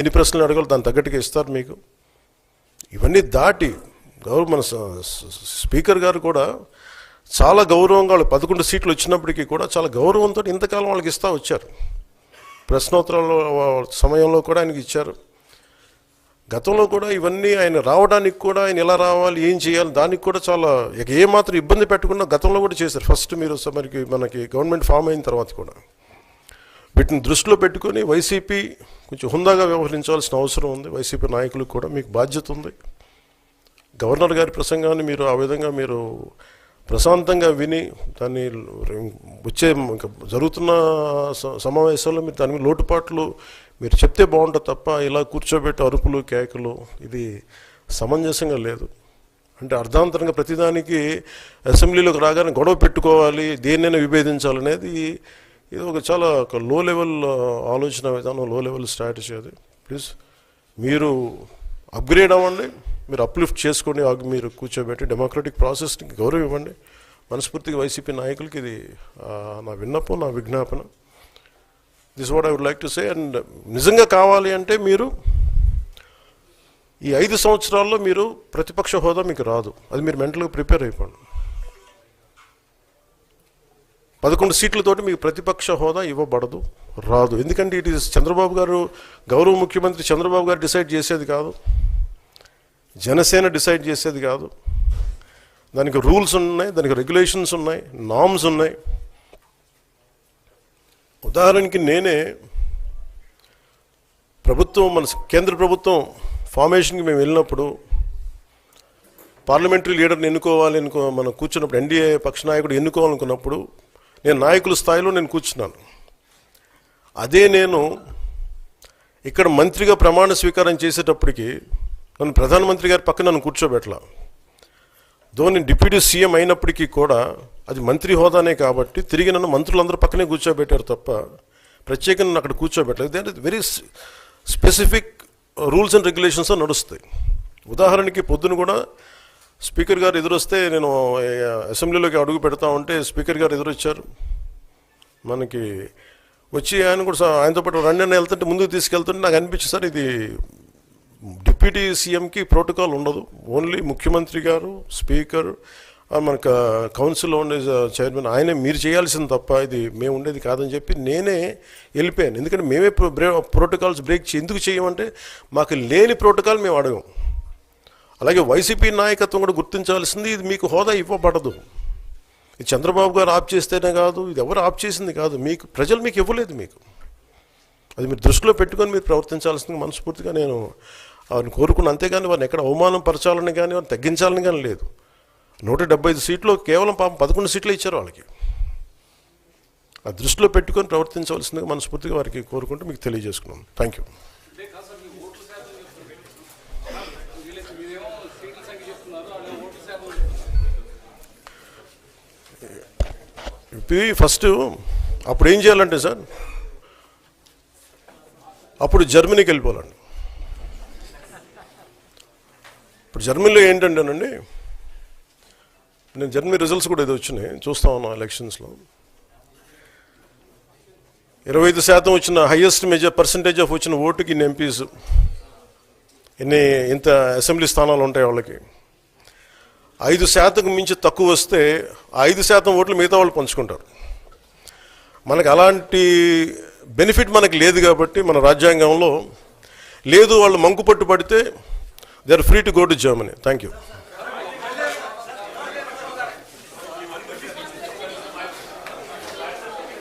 ఎన్ని ప్రశ్నలు అడగాలి దాని తగ్గట్టుగా ఇస్తారు మీకు. ఇవన్నీ దాటి మన స్పీకర్ గారు కూడా చాలా గౌరవంగా 11 సీట్లు వచ్చినప్పటికీ కూడా చాలా గౌరవంతో ఇంతకాలం వాళ్ళకి ఇస్తూ వచ్చారు. ప్రశ్నోత్తరాల సమయంలో కూడా ఆయనకి ఇచ్చారు. గతంలో కూడా ఇవన్నీ ఆయన రావడానికి కూడా ఆయన ఎలా రావాలి, ఏం చేయాలి, దానికి కూడా చాలా ఏమాత్రం ఇబ్బంది పెట్టకుండా గతంలో కూడా చేశారు. ఫస్ట్ మీరు మనకి గవర్నమెంట్ ఫామ్ అయిన తర్వాత కూడా వీటిని దృష్టిలో పెట్టుకొని వైసీపీ కొంచెం హుందాగా వ్యవహరించాల్సిన అవసరం ఉంది. వైసీపీ నాయకులకు కూడా మీకు బాధ్యత ఉంది. గవర్నర్ గారి ప్రసంగాన్ని మీరు ఆ విధంగా మీరు ప్రశాంతంగా విని దాన్ని వచ్చే జరుగుతున్న సమావేశాల్లో మీరు దాని లోటుపాట్లు మీరు చెప్తే బాగుంటుంది తప్ప ఇలా కూర్చోబెట్టి అరుపులు కేకలు ఇది సమంజసంగా లేదు. అంటే అర్ధాంతరంగా ప్రతిదానికి అసెంబ్లీలోకి రాగానే గొడవ పెట్టుకోవాలి, దేన్నైనా విభేదించాలనేది ఇది చాలా లో లెవెల్ ఆలోచన విధానం, లో లెవెల్ స్ట్రాటజీ. అది ప్లీజ్ మీరు అప్గ్రేడ్ అవ్వండి, మీరు అప్లిఫ్ట్ చేసుకోండి, మీరు కూర్చోబెట్టి డెమోక్రటిక్ ప్రాసెస్కి గౌరవం ఇవ్వండి. మనస్ఫూర్తిగా వైసీపీ నాయకులకి ఇది నా విన్నపం, నా విజ్ఞాపన. This what I would like to say. And నిజంగా కావాలి అంటే మీరు ఈ 5 సంవత్సరాల్లో మీరు ప్రతిపక్ష హోదా మీకు రాదు. అది మీరు మెంటల్గా ప్రిపేర్ అయిపోండి. 11 సీట్లతోటి మీకు ప్రతిపక్ష హోదా ఇవ్వబడదు, రాదు. ఎందుకంటే ఇట్ ఈస్ చంద్రబాబు గారు, గౌరవ ముఖ్యమంత్రి చంద్రబాబు గారు డిసైడ్ చేసేది కాదు, జనసేన డిసైడ్ చేసేది కాదు. దానికి రూల్స్ ఉన్నాయి, దానికి రెగ్యులేషన్స్ ఉన్నాయి, నామ్స్ ఉన్నాయి. ఉదాహరణకి నేనే ప్రభుత్వం, మన కేంద్ర ప్రభుత్వం ఫార్మేషన్కి మేము వెళ్ళినప్పుడు పార్లమెంటరీ లీడర్ని ఎన్నుకోవాలి మనం కూర్చున్నప్పుడు, ఎన్డీఏ పక్ష నాయకుడు ఎన్నుకోవాలనుకున్నప్పుడు నేను నాయకుల స్థాయిలో నేను కూర్చున్నాను. అదే నేను ఇక్కడ మంత్రిగా ప్రమాణ స్వీకారం చేసేటప్పటికి నన్ను ప్రధానమంత్రి గారి పక్కన నన్ను కూర్చోబెట్టలా. నేను డిప్యూటీ సీఎం అయినప్పటికీ కూడా అది మంత్రి హోదానే కాబట్టి తిరిగి నన్ను మంత్రులందరూ పక్కనే కూర్చోబెట్టారు తప్ప ప్రత్యేకంగా నన్ను అక్కడ కూర్చోబెట్టలేదు. అంటే very specific rules and regulations నడుస్తాయి. ఉదాహరణకి పొద్దున కూడా స్పీకర్ గారు ఎదురొస్తే నేను అసెంబ్లీలోకి అడుగు పెడతా ఉంటే స్పీకర్ గారు ఎదురొచ్చారు. మనకి వచ్చి ఆయన కూడా ఆయనతో పాటు రండి అని వెళ్తుంటే ముందుకు తీసుకెళ్తుంటే నాకు అనిపించింది, సార్ ఇది డిప్యూటీ సీఎంకి ప్రోటోకాల్ ఉండదు, ఓన్లీ ముఖ్యమంత్రి గారు, స్పీకర్, మనకు కౌన్సిల్లో ఉండే చైర్మన్ ఆయనే మీరు చేయాల్సింది తప్ప ఇది మేము ఉండేది కాదని చెప్పి నేనే వెళ్ళిపోయాను. ఎందుకంటే మేమే ప్రోటోకాల్స్ బ్రేక్ ఎందుకు చేయమంటే మాకు లేని ప్రోటోకాల్ మేము అడగం. అలాగే వైసీపీ నాయకత్వం కూడా గుర్తించాల్సింది, ఇది మీకు హోదా ఇవ్వబడదు. ఇది చంద్రబాబు గారు ఆప్ చేస్తేనే కాదు, ఇది ఎవరు ఆప్ చేసింది కాదు, మీకు ప్రజలు మీకు ఇవ్వలేదు. మీకు అది మీరు దృష్టిలో పెట్టుకొని మీరు ప్రవర్తించాల్సింది మనస్ఫూర్తిగా నేను వారిని కోరుకున్న. అంతేగాని వారిని ఎక్కడ అవమానం పరచాలని కానీ వారిని తగ్గించాలని కానీ లేదు. 175 సీట్లు కేవలం 11 సీట్లు ఇచ్చారు వాళ్ళకి. ఆ దృష్టిలో పెట్టుకొని ప్రవర్తించవలసిందిగా మనస్ఫూర్తిగా వారికి కోరుకుంటూ మీకు తెలియజేసుకున్నాను. Thank you. ఫస్ట్ అప్పుడు ఏం చేయాలంటే సార్, అప్పుడు జర్మనీకి వెళ్ళిపోవాలండి. ఇప్పుడు జర్మనీలో ఏంటంటేనండి, నేను జర్మనీ రిజల్ట్స్ కూడా ఏదో వచ్చినాయి చూస్తా ఉన్నాను. ఎలక్షన్స్లో 25% వచ్చిన హైయెస్ట్ పర్సంటేజ్ ఆఫ్ వచ్చిన ఓటుకి ఇన్ని ఎంపీస్, ఇంత అసెంబ్లీ స్థానాలు ఉంటాయి వాళ్ళకి. 5% మించి తక్కువ వస్తే 5% ఓట్లు మిగతా వాళ్ళు పంచుకుంటారు. మనకు అలాంటి బెనిఫిట్ మనకు లేదు కాబట్టి మన రాజ్యాంగంలో లేదు. వాళ్ళు మంకు పట్టు పడితే they are free to go to Germany. Thank you.